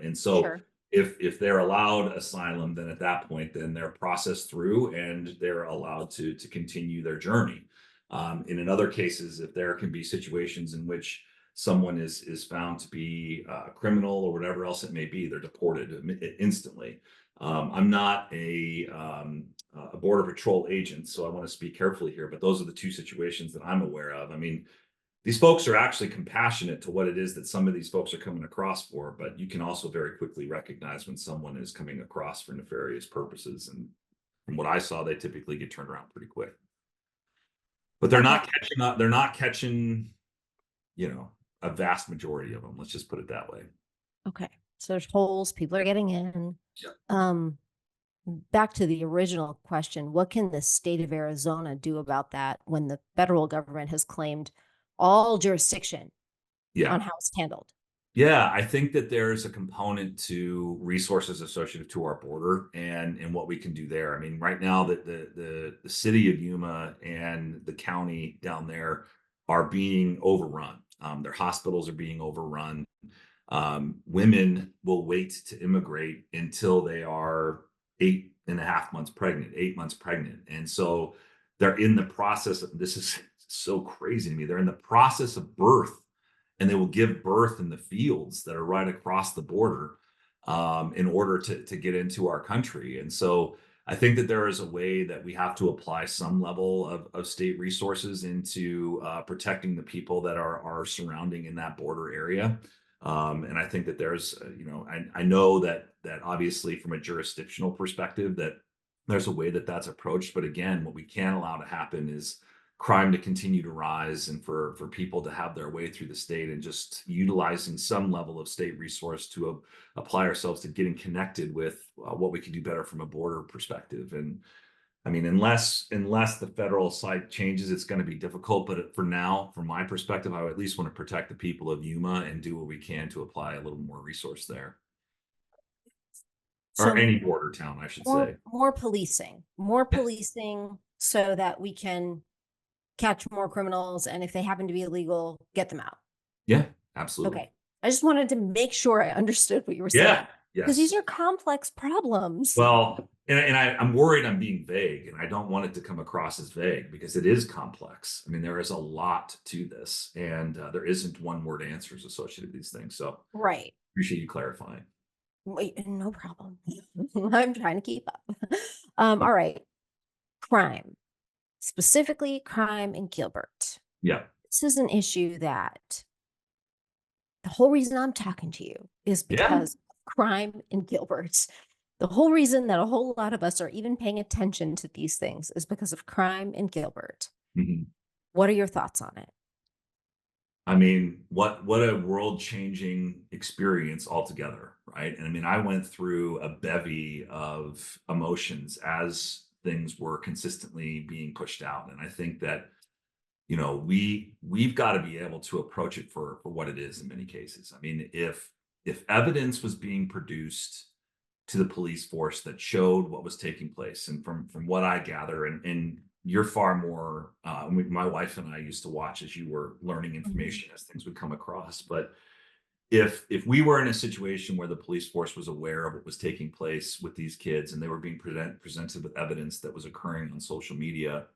And so Sure. if they're allowed asylum, then at that point, then they're processed through and they're allowed to continue their journey. And in other cases, if there can be situations in which someone is found to be a criminal or whatever else it may be, they're deported instantly. I'm not a Border Patrol agent, so I want to speak carefully here, but those are the two situations that I'm aware of. I mean, these folks are actually compassionate to what it is that some of these folks are coming across for, but you can also very quickly recognize when someone is coming across for nefarious purposes. And from what I saw, they typically get turned around pretty quick. but they're not Okay. catching up. They're not catching, a vast majority of them. Let's just put it that way. Okay. So there's holes, people are getting in. Yeah. Um, Back to the original question, what can the state of Arizona do about that when the federal government has claimed all jurisdiction Yeah. on how it's handled? Yeah, I think that there's a component to resources associated to our border and what we can do there. I mean, right now that the city of Yuma and the county down there are being overrun. Their hospitals are being overrun. Women will wait to immigrate until they are 8.5 months pregnant, 8 months pregnant. And so they're in the process of, this is so crazy to me. They're in the process of birth, and they will give birth in the fields that are right across the border, in order to get into our country. And so I think that there is a way that we have to apply some level of state resources into protecting the people that are surrounding in that border area. And I think that there's, I know that obviously from a jurisdictional perspective that there's a way that that's approached. But again, what we can't allow to happen is crime to continue to rise and for people to have their way through the state, and just utilizing some level of state resource to apply ourselves to getting connected with what we can do better from a border perspective. And I mean, unless the federal side changes, it's going to be difficult. But for now, from my perspective, I at least want to protect the people of Yuma and do what we can to apply a little more resource there, or So any border town, I should say. more Yes. policing so that we can catch more criminals, and if they happen to be illegal, get them out. Yeah, absolutely. Okay. I just wanted to make sure I understood what you were Yeah. saying, because these Yes. are complex problems. Well, and I'm worried I'm being vague, and I don't want it to come across as vague because it is complex. I mean, there is a lot to this, and there isn't one word answers associated with these things. So Right. appreciate you clarifying. Wait, no problem. I'm trying to keep up. All right. Crime, specifically crime in Gilbert. Yeah. This is an issue that the whole reason I'm talking to you is Yeah. because of crime in Gilbert. The whole reason that a whole lot of us are even paying attention to these things is because of crime in Gilbert. Mhm. What are your thoughts on it? I mean, what a world-changing experience altogether, right? And I mean, I went through a bevy of emotions as things were consistently being pushed out. And I think that, we've got to be able to approach it for what it is in many cases. I mean, if evidence was being produced to the police force that showed what was taking place, and from what I gather, and you're far more, my wife and I used to watch as you were learning Mhm. information as things would come across. But if we were in a situation where the police force was aware of what was taking place with these kids, and they were being presented with evidence that was occurring on social media,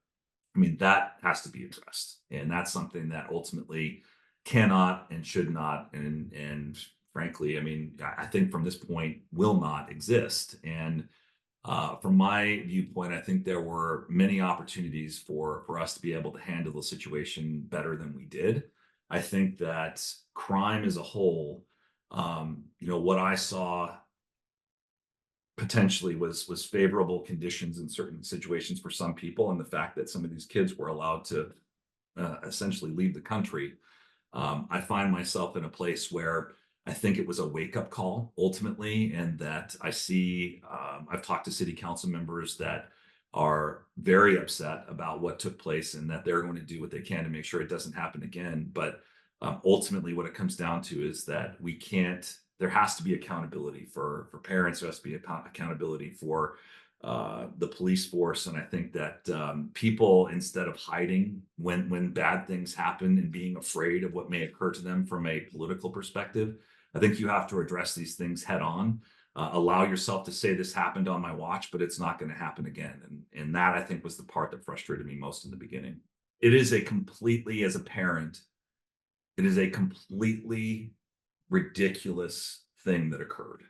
I mean, that has to be addressed. And that's something that ultimately cannot and should not, and frankly, I mean, I think from this point will not exist. And from my viewpoint, I think there were many opportunities for us to be able to handle the situation better than we did. I think that crime as a whole, what I saw potentially was favorable conditions in certain situations for some people, and the fact that some of these kids were allowed to essentially leave the country. I find myself in a place where I think it was a wake up call ultimately, and that I see, I've talked to city council members that are very upset about what took place, and that they're going to do what they can to make sure it doesn't happen again. But ultimately, what it comes down to is that we can't. There has to be accountability for parents. There has to be accountability for the police force. And I think that people, instead of hiding when bad things happen and being afraid of what may occur to them from a political perspective, I think you have to address these things head on. Allow yourself to say, this happened on my watch, but it's not going to happen again. And that, I think, was the part that frustrated me most in the beginning. It is a completely, as a parent, it is a completely ridiculous thing that occurred.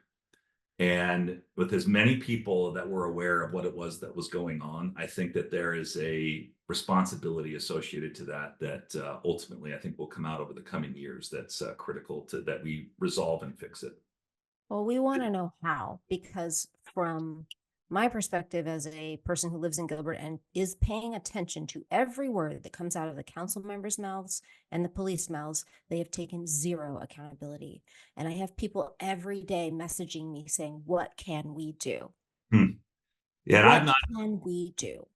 And with as many people that were aware of what it was that was going on, I think that there is a responsibility associated to that ultimately I think will come out over the coming years. That's critical to that we resolve and fix it. Well, we want to know how, because from My perspective as a person who lives in Gilbert and is paying attention to every word that comes out of the council members' mouths and the police mouths, they have taken zero accountability. And I have people every day messaging me saying, what can we do? Hmm. Yeah, and What can we do?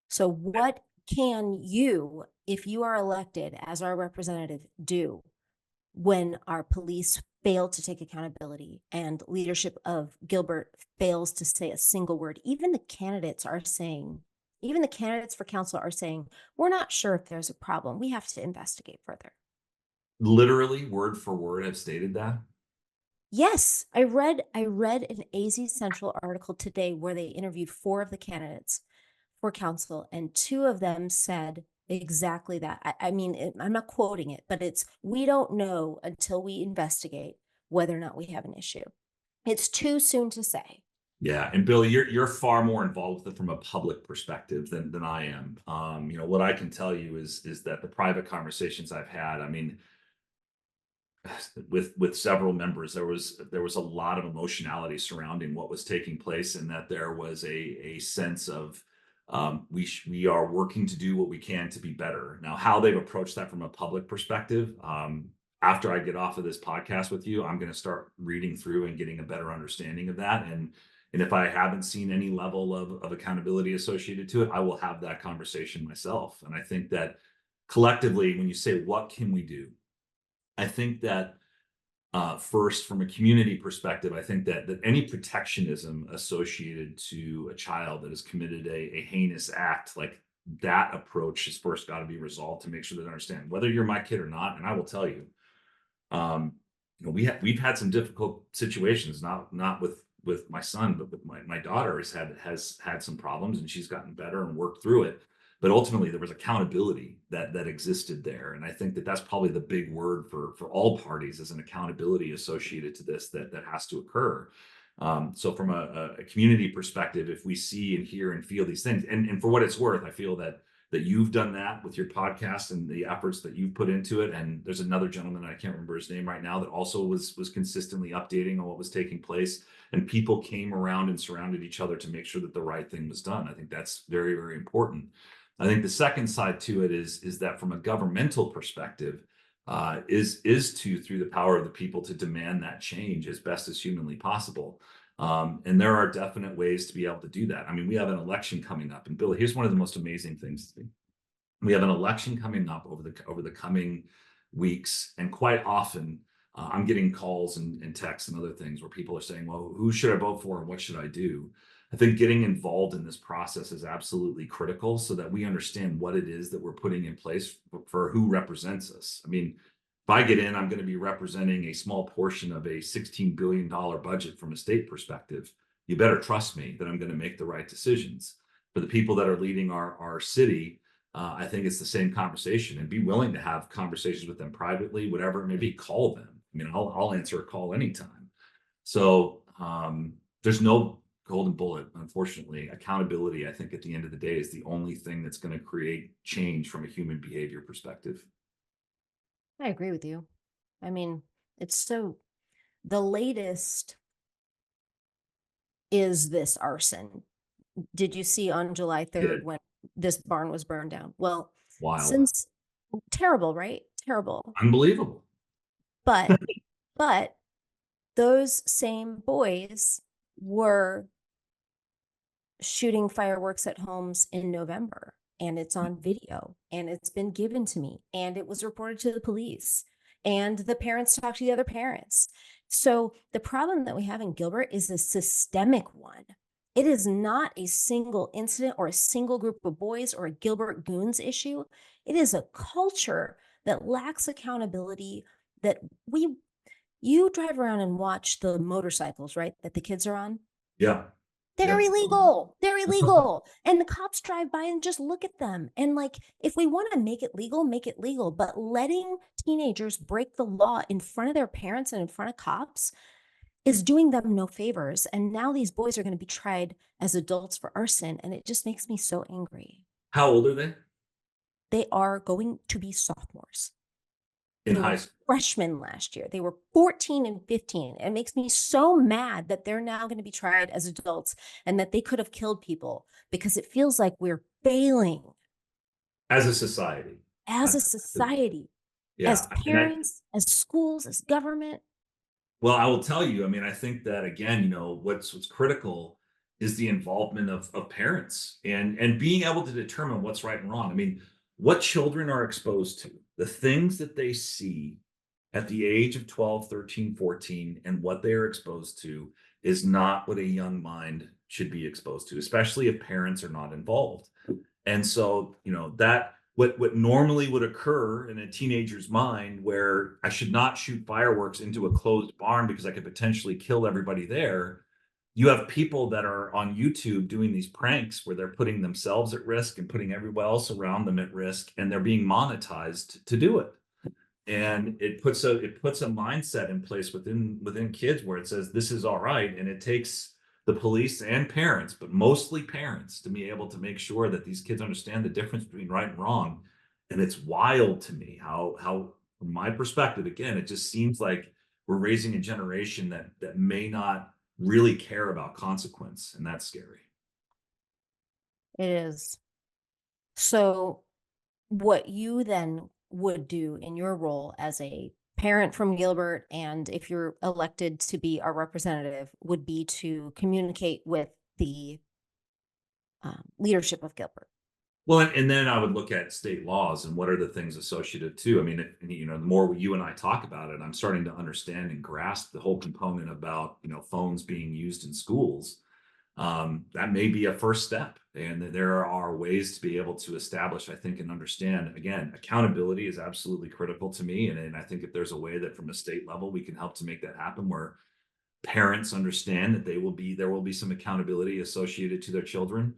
So what can you, if you are elected as our representative, do when our police fail to take accountability and leadership of Gilbert fails to say a single word? Even the candidates for council are saying, we're not sure if there's a problem. We have to investigate further. literally word for word have stated that. Yes, I read an AZ Central article today where they interviewed 4 of the candidates for council, and 2 of them said exactly that. I mean, I'm not quoting it, but it's, we don't know until we investigate whether or not we have an issue. It's too soon to say. Yeah, and Billy, you're far more involved with it from a public perspective than I am. What I can tell you is that the private conversations I've had, I mean, with several members, there was a lot of emotionality surrounding what was taking place, and that there was a sense of we are working to do what we can to be better. Now, how they've approached that from a public perspective, after I get off of this podcast with you, I'm going to start reading through and getting a better understanding of that. And if I haven't seen any level of accountability associated to it, I will have that conversation myself. And I think that collectively, when you say, what can we do? I think that first, from a community perspective, I think that any protectionism associated to a child that has committed a heinous act, like that approach, has first got to be resolved to make sure that they understand whether you're my kid or not. And I will tell you, um, we've had some difficult situations, not with my son, but with my daughter has had some problems, and she's gotten better and worked through it. But ultimately, there was accountability that existed there, and I think that that's probably the big word for all parties, is an accountability associated to this that has to occur. So from a community perspective, if we see and hear and feel these things, and for what it's worth, I feel that you've done that with your podcast and the efforts that you've put into it. And there's another gentleman, I can't remember his name right now, that also was consistently updating on what was taking place. And people came around and surrounded each other to make sure that the right thing was done. I think that's very, very important. I think the second side to it is that from a governmental perspective, is to, through the power of the people, to demand that change as best as humanly possible. And there are definite ways to be able to do that. I mean, we have an election coming up, and Billy, here's one of the most amazing things. We have an election coming up over the coming weeks, and quite often I'm getting calls and texts and other things where people are saying, well, who should I vote for and what should I do? I think getting involved in this process is absolutely critical, so that we understand what it is that we're putting in place for who represents us. I mean, if I get in, I'm going to be representing a small portion of a $16 billion budget from a state perspective. You better trust me that I'm going to make the right decisions. For the people that are leading our city, I think it's the same conversation, and be willing to have conversations with them privately, whatever it may be. Call them. I mean, I'll answer a call anytime. So there's no golden bullet, unfortunately. Accountability, I think, at the end of the day, is the only thing that's going to create change from a human behavior perspective. I agree with you. I mean, the latest is this arson. Did you see on July 3rd Yeah, when this barn was burned down? Well, wild, since terrible, right? Terrible. unbelievable. But but those same boys were shooting fireworks at homes in November, and it's on video, and it's been given to me, and it was reported to the police, and the parents talked to the other parents. So the problem that we have in Gilbert is a systemic one. It is not a single incident or a single group of boys or a Gilbert goons issue. It is a culture that lacks accountability, that you drive around and watch the motorcycles, right, that the kids are on. Yeah. They're Yep. illegal. They're illegal. And the cops drive by and just look at them. And like, if we want to make it legal, make it legal. But letting teenagers break the law in front of their parents and in front of cops is doing them no favors. And now these boys are going to be tried as adults for arson. And it just makes me so angry. How old are they? They are going to be sophomores. In They high were school. freshmen last year. They were 14 and 15. It makes me so mad that they're now going to be tried as adults and that they could have killed people, because it feels like we're failing As a society. as I- a society, yeah. as And parents, as schools, as government. well, I will tell you, I mean, I think that again, what's critical is the involvement of parents and being able to determine what's right and wrong. I mean, what children are exposed to, the things that they see at the age of 12, 13, 14, and what they are exposed to is not what a young mind should be exposed to, especially if parents are not involved. And so, that what normally would occur in a teenager's mind, where I should not shoot fireworks into a closed barn because I could potentially kill everybody there. You have people that are on YouTube doing these pranks where they're putting themselves at risk and putting everyone else around them at risk, and they're being monetized to do it. And it puts a mindset in place within kids where it says this is all right, and it takes the police and parents, but mostly parents, to be able to make sure that these kids understand the difference between right and wrong. And it's wild to me how from my perspective, again, it just seems like we're raising a generation that may not really care about consequence, and that's scary. It is. So, what you then would do in your role as a parent from Gilbert, and if you're elected to be our representative, would be to communicate with the leadership of Gilbert. Well, and then I would look at state laws and what are the things associated too. I mean, the more you and I talk about it, I'm starting to understand and grasp the whole component about, phones being used in schools. That may be a first step. And there are ways to be able to establish, I think, and understand. Again, accountability is absolutely critical to me. And I think if there's a way that from a state level, we can help to make that happen, where parents understand that there will be some accountability associated to their children,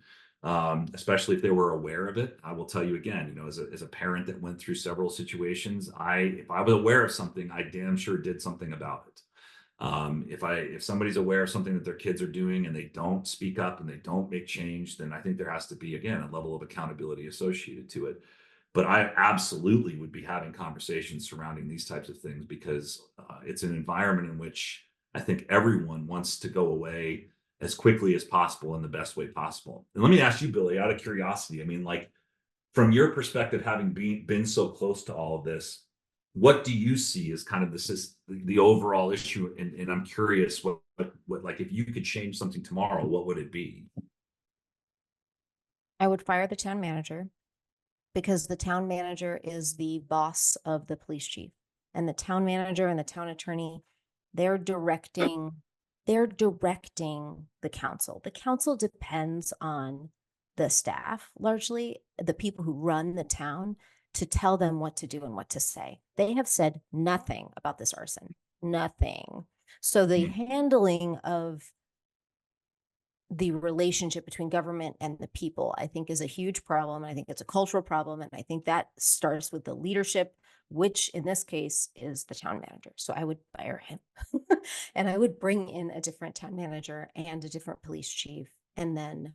especially if they were aware of it. I will tell you again, as a parent that went through several situations, if I was aware of something, I damn sure did something about it. If somebody's aware of something that their kids are doing and they don't speak up and they don't make change, then I think there has to be, again, a level of accountability associated to it. But I absolutely would be having conversations surrounding these types of things, because it's an environment in which I think everyone wants to go away as quickly as possible in the best way possible. And let me ask you, Billy, out of curiosity, I mean, like, from your perspective, having been so close to all of this, what do you see as kind of the overall issue? And I'm curious, what like, if you could change something tomorrow, what would it be? I would fire the town manager, because the town manager is the boss of the police chief, and the town manager and the town attorney, they're directing the council. The council depends on the staff, largely the people who run the town, to tell them what to do and what to say. They have said nothing about this arson, nothing. So the handling of the relationship between government and the people, I think, is a huge problem. I think it's a cultural problem. And I think that starts with the leadership, which in this case is the town manager. So I would fire him and I would bring in a different town manager and a different police chief, and then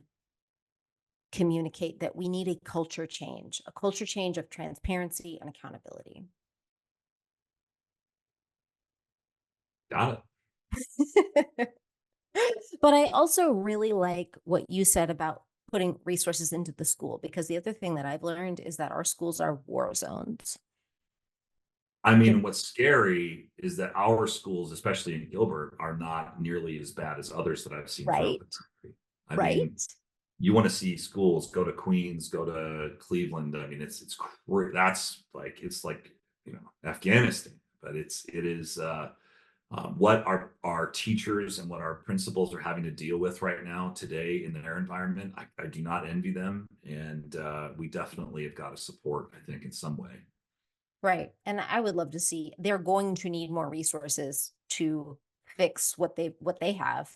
communicate that we need a culture change of transparency and accountability. Got But I also really like what you said about putting resources into the school, because the other thing that I've learned is that our schools are war zones. I mean, what's scary is that our schools, especially in Gilbert, are not nearly as bad as others that I've seen throughout Right, the country. I right, mean, you want to see schools, go to Queens, go to Cleveland. I mean, that's like, it's like, Afghanistan, but it is what our teachers and what our principals are having to deal with right now today in their environment. I do not envy them, and we definitely have got to support, I think, in some way. right. And I would love to see, they're going to need more resources to fix what they have,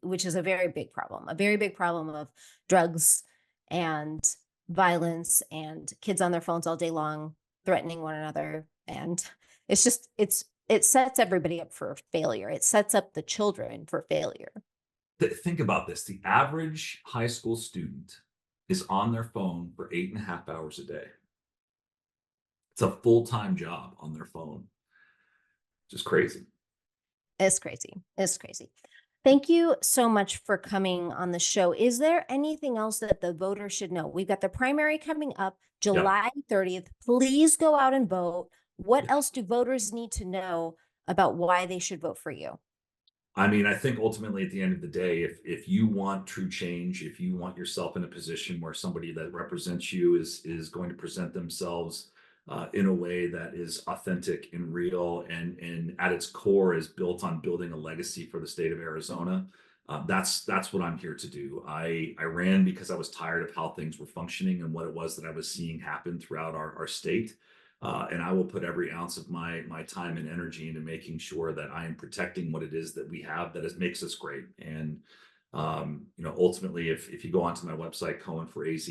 which is a very big problem of drugs and violence and kids on their phones all day long, threatening one another. And it sets everybody up for failure. It sets up the children for failure. Think about this: the average high school student is on their phone for 8.5 hours a day. It's a full-time job on their phone. Just crazy. It's crazy. It's crazy. Thank you so much for coming on the show. Is there anything else that the voters should know? We've got the primary coming up Yeah. July 30th. Please go out and vote. What else do voters need to know about why they should vote for you? I mean, I think ultimately at the end of the day, if you want true change, if you want yourself in a position where somebody that represents you is going to present themselves in a way that is authentic and real and at its core is built on building a legacy for the state of Arizona, that's what I'm here to do. I ran because I was tired of how things were functioning and what it was that I was seeing happen throughout our state. And I will put every ounce of my time and energy into making sure that I am protecting what it is that we have makes us great. And ultimately, if you go onto my website, Coen for AZ,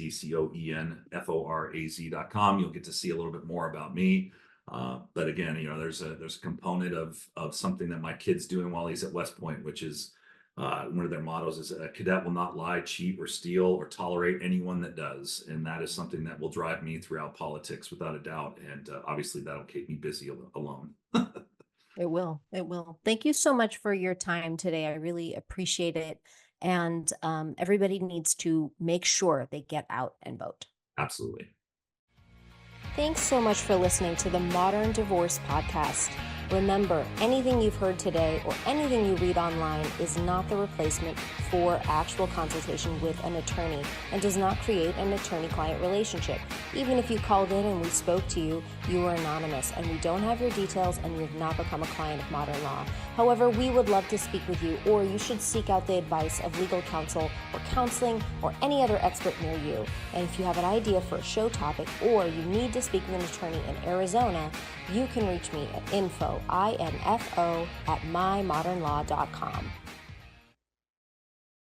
COENFORAZ.com, you'll get to see a little bit more about me. But again, there's a component of something that my kid's doing while he's at West Point, which is one of their mottos is a cadet will not lie, cheat, or steal, or tolerate anyone that does. And that is something that will drive me throughout politics without a doubt. And obviously that'll keep me busy alone. It will. It will. Thank you so much for your time today. I really appreciate it. And everybody needs to make sure they get out and vote. Absolutely. Thanks so much for listening to the Modern Divorce Podcast. Remember, anything you've heard today or anything you read online is not the replacement for actual consultation with an attorney and does not create an attorney-client relationship. Even if you called in and we spoke to you, you are anonymous and we don't have your details and you have not become a client of Modern Law. However, we would love to speak with you, or you should seek out the advice of legal counsel or counseling or any other expert near you. And if you have an idea for a show topic or you need to speak with an attorney in Arizona, you can reach me at info@mymodernlaw.com.